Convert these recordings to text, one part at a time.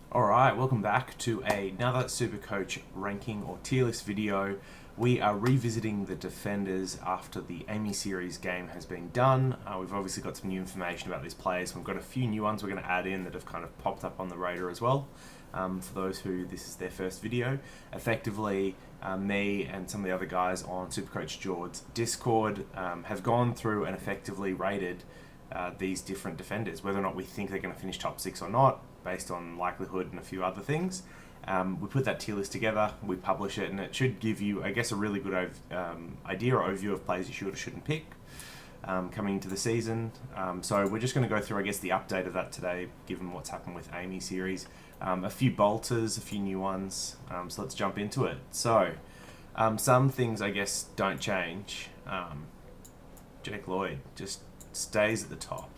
Alright, welcome back to another Supercoach ranking or tier list video. We are revisiting the defenders after the Amy Series game has been done. We've obviously got some new information about these players. We've got a few new ones we're going to add in that have kind of popped up on the radar as well. For those who this is their first video, effectively me and some of the other guys on Supercoach George's Discord have gone through and effectively rated these different defenders, whether or not we think they're going to finish top 6 or not, based on likelihood and a few other things. We put that tier list together, we publish it, and it should give you, I guess, a really good idea or overview of players you should or shouldn't pick coming into the season. So we're just going to go through, I guess, the update of that today, given what's happened with Amy Series. A few bolters, a few new ones, so let's jump into it. So, some things, I guess, don't change. Jake Lloyd just stays at the top.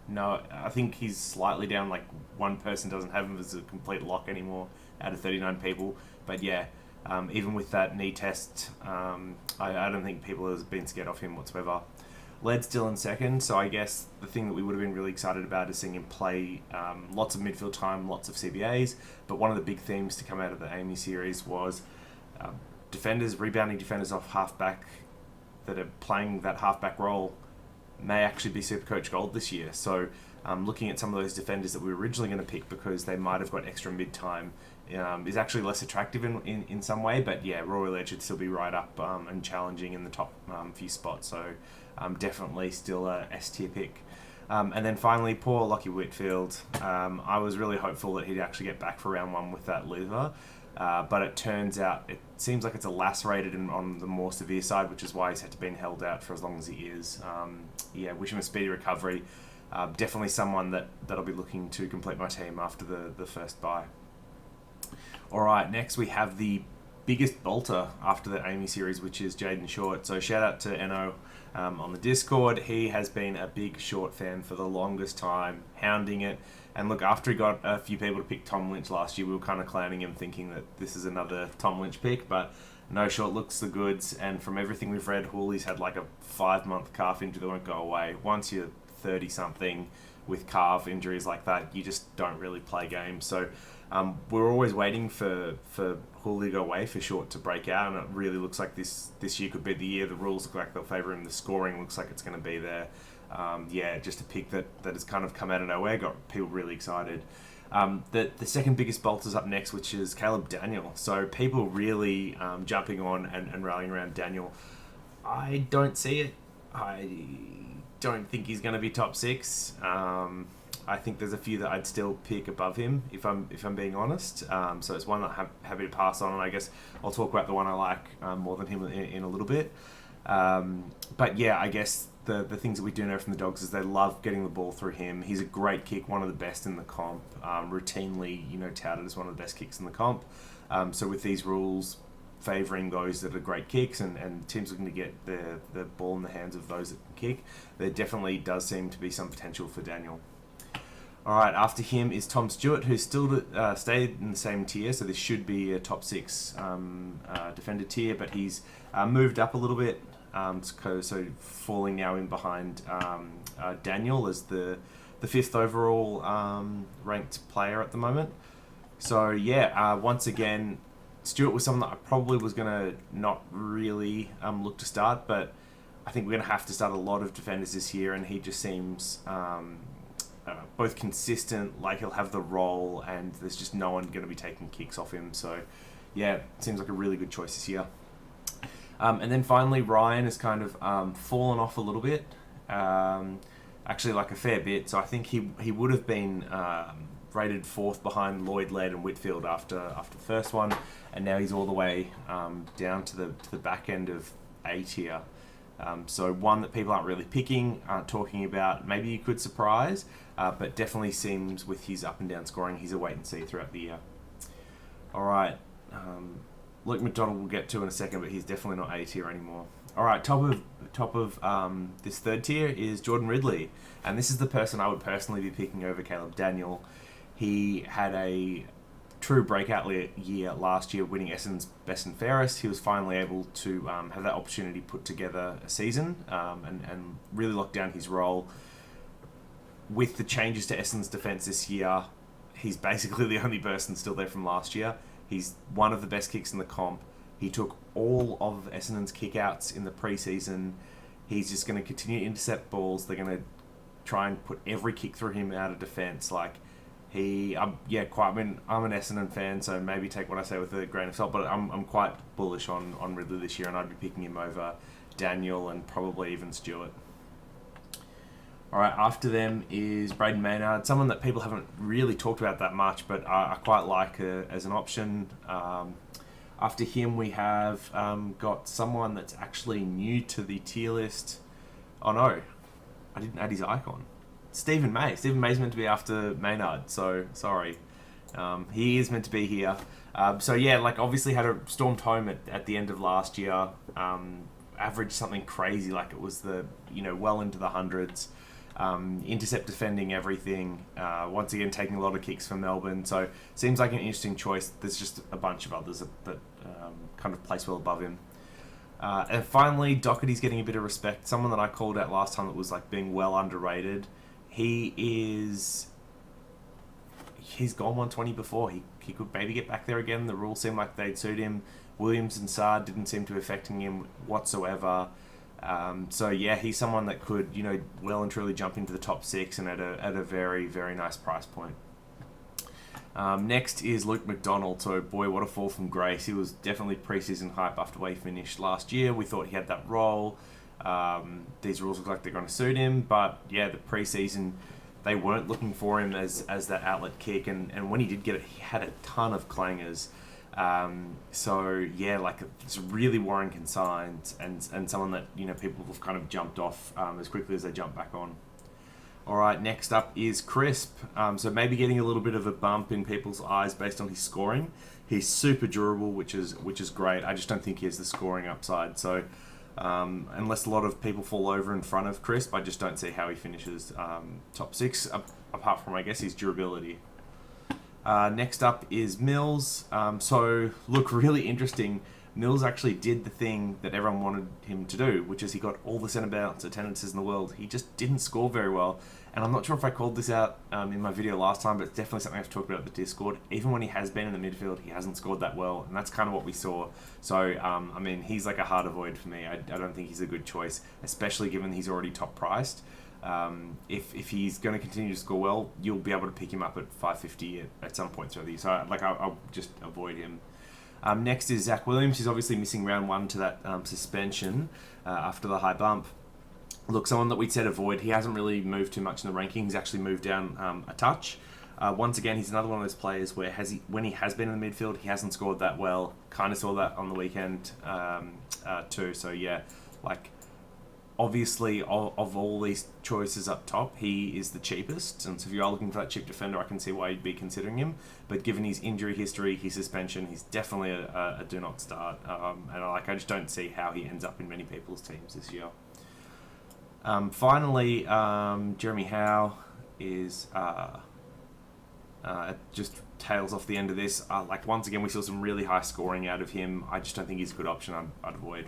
No, I think he's slightly down, like one person doesn't have him as a complete lock anymore out of 39 people. But yeah, even with that knee test, I don't think people have been scared off him whatsoever. Led's still in second, so I guess the thing that we would have been really excited about is seeing him play lots of midfield time, lots of CBAs. But one of the big themes to come out of the Amy Series was defenders, rebounding defenders off halfback that are playing that halfback role may actually be Supercoach Gold this year. So looking at some of those defenders that we were originally going to pick because they might have got extra mid-time is actually less attractive in some way. But yeah, Royal Edge should still be right up and challenging in the top few spots. So definitely still a S-tier pick. And then finally, poor Lockie Whitfield. I was really hopeful that he'd actually get back for round one with that liver. But it turns out it seems like it's a lacerated and on the more severe side, which is why he's had to be held out for as long as he is. Yeah, wish him a speedy recovery. Definitely someone that'll be looking to complete my team after the first bye. Alright, next we have the biggest bolter after the Amy Series, which is Jaden Short. So shout out to Eno on the Discord. He has been a big Short fan for the longest time, hounding it. And look, after he got a few people to pick Tom Lynch last year, we were kind of clowning him, thinking that this is another Tom Lynch pick. But no, Short looks the goods. And from everything we've read, Hooley's had like a 5-month calf injury that won't go away. Once you're 30-something with calf injuries like that, you just don't really play games. So we're always waiting for Hooley to go away, for Short to break out. And it really looks like this year could be the year. The rules look like they'll favour him. The scoring looks like it's going to be there. Yeah, just a pick that has kind of come out of nowhere, got people really excited. The second biggest bolter's up next, which is Caleb Daniel. So people really jumping on and rallying around Daniel. I don't see it. I don't think he's going to be top 6. I think there's a few that I'd still pick above him, if I'm being honest. So it's one that I'm happy to pass on, and I guess I'll talk about the one I like more than him in a little bit. But yeah, I guess the things that we do know from the Dogs is they love getting the ball through him. He's a great kick, one of the best in the comp, routinely touted as one of the best kicks in the comp. So with these rules favouring those that are great kicks and teams looking to get the ball in the hands of those that can kick, there definitely does seem to be some potential for Daniel. Alright, after him is Tom Stewart, who's still stayed in the same tier, so this should be a top 6 defender tier, but he's moved up a little bit, so falling now in behind Daniel as the 5th overall ranked player at the moment. So yeah, once again, Stewart was someone that I probably was going to not really look to start, but I think we're going to have to start a lot of defenders this year, and he just seems both consistent, like he'll have the role, and there's just no one going to be taking kicks off him. So yeah, seems like a really good choice this year. And then finally, Ryan has kind of fallen off a little bit, actually like a fair bit. So I think he would have been rated 4th behind Lloyd, Laird and Whitfield after the first one, and now he's all the way down to the back end of A tier. So one that people aren't really picking, aren't talking about, maybe you could surprise, but definitely seems with his up and down scoring, he's a wait and see throughout the year. Alright, Luke McDonald we'll get to in a second, but he's definitely not A tier anymore. Alright, top of this third tier is Jordan Ridley, and this is the person I would personally be picking over Caleb Daniel. He had a true breakout year last year, winning Essendon's Best and Fairest. He was finally able to have that opportunity to put together a season and really lock down his role. With the changes to Essendon's defence this year, he's basically the only person still there from last year. He's one of the best kicks in the comp. He took all of Essendon's kickouts in the preseason. He's just going to continue to intercept balls. They're going to try and put every kick through him out of defence. Like, I'm an Essendon fan, so maybe take what I say with a grain of salt, but I'm quite bullish on Ridley this year, and I'd be picking him over Daniel and probably even Stewart. All right, after them is Braden Maynard, someone that people haven't really talked about that much, but I quite like as an option. After him, we have got someone that's actually new to the tier list. Oh no, I didn't add his icon. Stephen May. Stephen May's meant to be after Maynard, so sorry. He is meant to be here. Obviously stormed home at the end of last year. Averaged something crazy, like it was well into the hundreds. Intercept defending everything. Once again, taking a lot of kicks for Melbourne. So seems like an interesting choice. There's just a bunch of others that kind of place well above him. And finally, Doherty's getting a bit of respect. Someone that I called out last time that was like being well underrated. He's gone 120 before. He could maybe get back there again. The rules seem like they'd suit him. Williams and Saad didn't seem to be affecting him whatsoever. He's someone that could, well and truly jump into the top 6 and at a very, very nice price point. Next is Luke McDonald. So, boy, what a fall from grace. He was definitely preseason hype after where he finished last year. We thought he had that role. These rules look like they're going to suit him, but the preseason, they weren't looking for him as that outlet kick, and when he did get it, he had a ton of clangers. It's really worrying consigns and someone that people have kind of jumped off as quickly as they jump back on. All right, next up is Crisp. So maybe getting a little bit of a bump in people's eyes based on his scoring. He's super durable, which is great. I just don't think he has the scoring upside. So unless a lot of people fall over in front of Crisp, I just don't see how he finishes top 6. Apart from, I guess, his durability. Next up is Mills. Really interesting. Mills actually did the thing that everyone wanted him to do, which is he got all the centre bounce attendances in the world. He just didn't score very well. And I'm not sure if I called this out in my video last time, but it's definitely something I've talked about at the Discord. Even when he has been in the midfield, he hasn't scored that well, and that's kind of what we saw. So, he's like a hard avoid for me. I don't think he's a good choice, especially given he's already top priced. If he's going to continue to score well, you'll be able to pick him up at 550 at some point through the year. So I'll just avoid him. Next is Zach Williams. He's obviously missing round 1 to that suspension after the high bump. Look, someone that we'd said avoid. He hasn't really moved too much in the ranking. He's actually moved down a touch. Once again, he's another one of those players where when he has been in the midfield, he hasn't scored that well. Kind of saw that on the weekend too. So obviously, of all these choices up top, he is the cheapest. And so if you are looking for that cheap defender, I can see why you'd be considering him. But given his injury history, his suspension, he's definitely a do not start. I just don't see how he ends up in many people's teams this year. Finally, Jeremy Howe is just tails off the end of this. Once again, we saw some really high scoring out of him. I just don't think he's a good option. I'd avoid.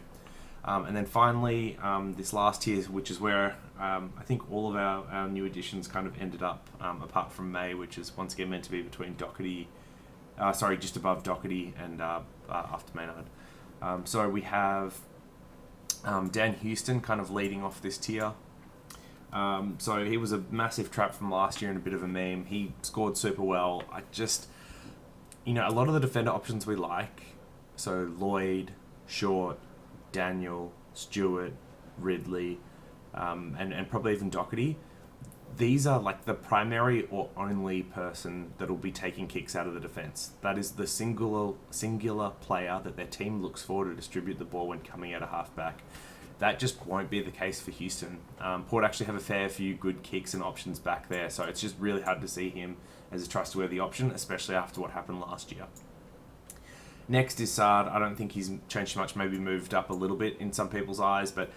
And then finally, this last tier, which is where I think all of our new additions kind of ended up, apart from May, which is once again meant to be between just above Doherty and after Maynard. So we have Dan Houston kind of leading off this tier. So he was a massive trap from last year and a bit of a meme. He scored super well. A lot of the defender options we like, so Lloyd, Short, Daniel, Stewart, Ridley, and probably even Doherty. These are like the primary or only person that will be taking kicks out of the defence. That is the singular player that their team looks for to distribute the ball when coming out of halfback. That just won't be the case for Houston. Port actually have a fair few good kicks and options back there, so it's just really hard to see him as a trustworthy option, especially after what happened last year. Next is Saad. I don't think he's changed much, maybe moved up a little bit in some people's eyes, but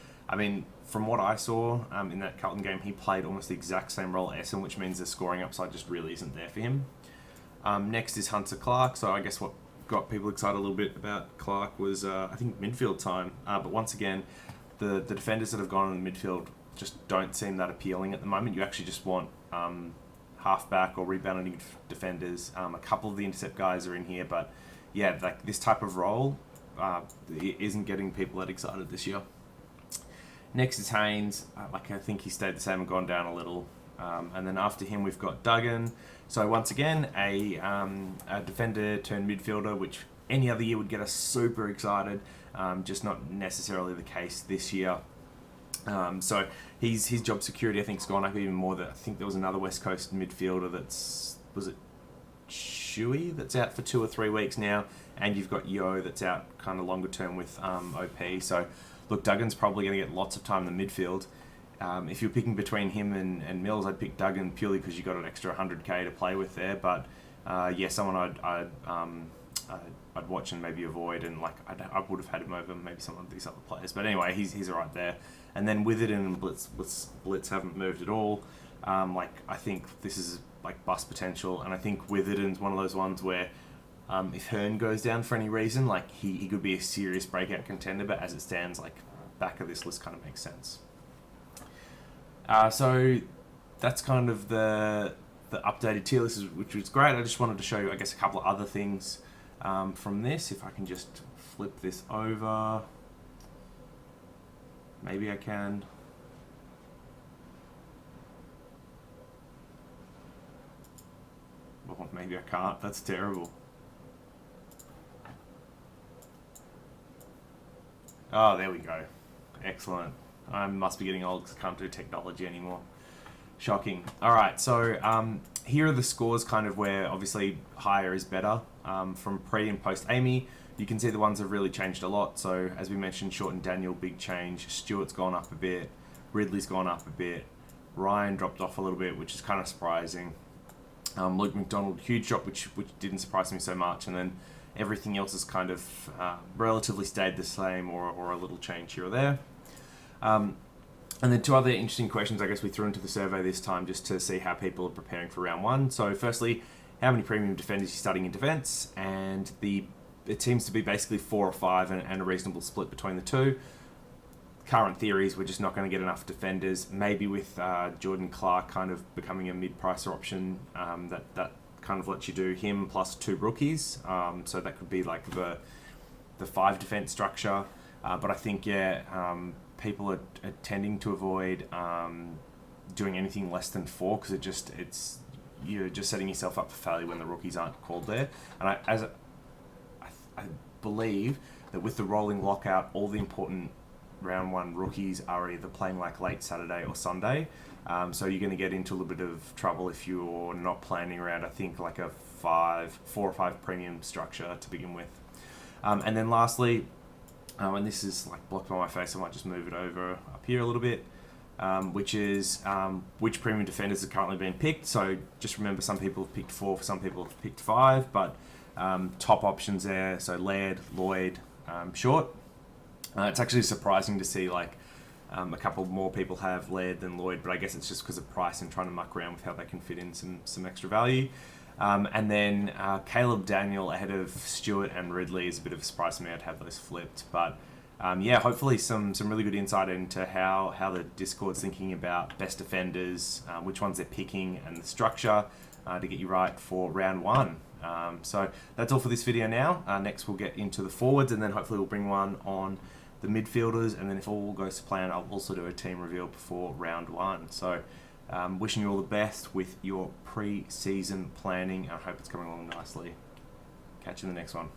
from what I saw in that Carlton game, he played almost the exact same role as Essen, which means the scoring upside just really isn't there for him. Next is Hunter Clark. So I guess what got people excited a little bit about Clark was, I think, midfield time. But once again, the defenders that have gone in the midfield just don't seem that appealing at the moment. You actually just want halfback or rebounding defenders. A couple of the intercept guys are in here, but yeah, like this type of role isn't getting people that excited this year. Next is Haynes. I think he stayed the same and gone down a little. And then after him, we've got Duggan. So once again, a defender turned midfielder, which any other year would get us super excited. Just not necessarily the case this year. So his job security, I think, has gone up even more. I think there was another West Coast midfielder was it Shuey that's out for 2 or 3 weeks now, and you've got Yo that's out kind of longer term with OP. So look, Duggan's probably going to get lots of time in the midfield. If you're picking between him and Mills, I'd pick Duggan purely because you got an extra 100k to play with there. But yeah, someone I'd watch and maybe avoid, and I would have had him over maybe some of these other players. But anyway, he's right there. And then Witherden and Blitz haven't moved at all. I think this is like bust potential, and I think Witherden's one of those ones where if Hearn goes down for any reason, like he could be a serious breakout contender. But as it stands, like back of this list kind of makes sense. So that's kind of the updated tier list, which was great. I just wanted to show you, I guess, a couple of other things from this. If I can just flip this over. Maybe I can. Well, maybe I can't. That's terrible. Oh, there we go. Excellent. I must be getting old because I can't do technology anymore. Shocking. All right, so here are the scores kind of where obviously higher is better from pre and post Amy. You can see the ones have really changed a lot. So as we mentioned, Short and Daniel, big change. Stewart's gone up a bit. Ridley's gone up a bit. Ryan dropped off a little bit, which is kind of surprising. Luke McDonald, huge drop, which didn't surprise me so much. And then everything else has kind of relatively stayed the same or a little change here or there. And then 2 other interesting questions I guess we threw into the survey this time just to see how people are preparing for round 1. So firstly, how many premium defenders you're starting in defence, and it seems to be basically 4 or 5 and a reasonable split between the two. Current theories, we're just not going to get enough defenders. Maybe with Jordan Clark kind of becoming a mid-pricer option, that kind of lets you do him plus 2 rookies. So that could be like the 5 defence structure. But I think, people are tending to avoid doing anything less than 4 because you're just setting yourself up for failure when the rookies aren't called there. And I believe that with the rolling lockout, all the important round 1 rookies are either playing like late Saturday or Sunday. So you're going to get into a little bit of trouble if you're not planning around, I think, like a 4 or 5 premium structure to begin with. And then lastly, and this is like blocked by my face, I might just move it over up here a little bit, which is which premium defenders are currently being picked. So just remember, some people have picked 4, some people have picked 5, but top options there, so Laird, Lloyd, Short. It's actually surprising to see like a couple more people have Laird than Lloyd, but I guess it's just because of price and trying to muck around with how they can fit in some extra value. And then Caleb Daniel ahead of Stewart and Ridley is a bit of a surprise to me. I'd have those flipped, but hopefully some really good insight into how the Discord's thinking about best defenders, which ones they're picking, and the structure to get you right for round 1. So that's all for this video now. Next we'll get into the forwards, and then hopefully we'll bring one on the midfielders, and then if all goes to plan, I'll also do a team reveal before round 1. So wishing you all the best with your pre-season planning. I hope it's coming along nicely. Catch you in the next one.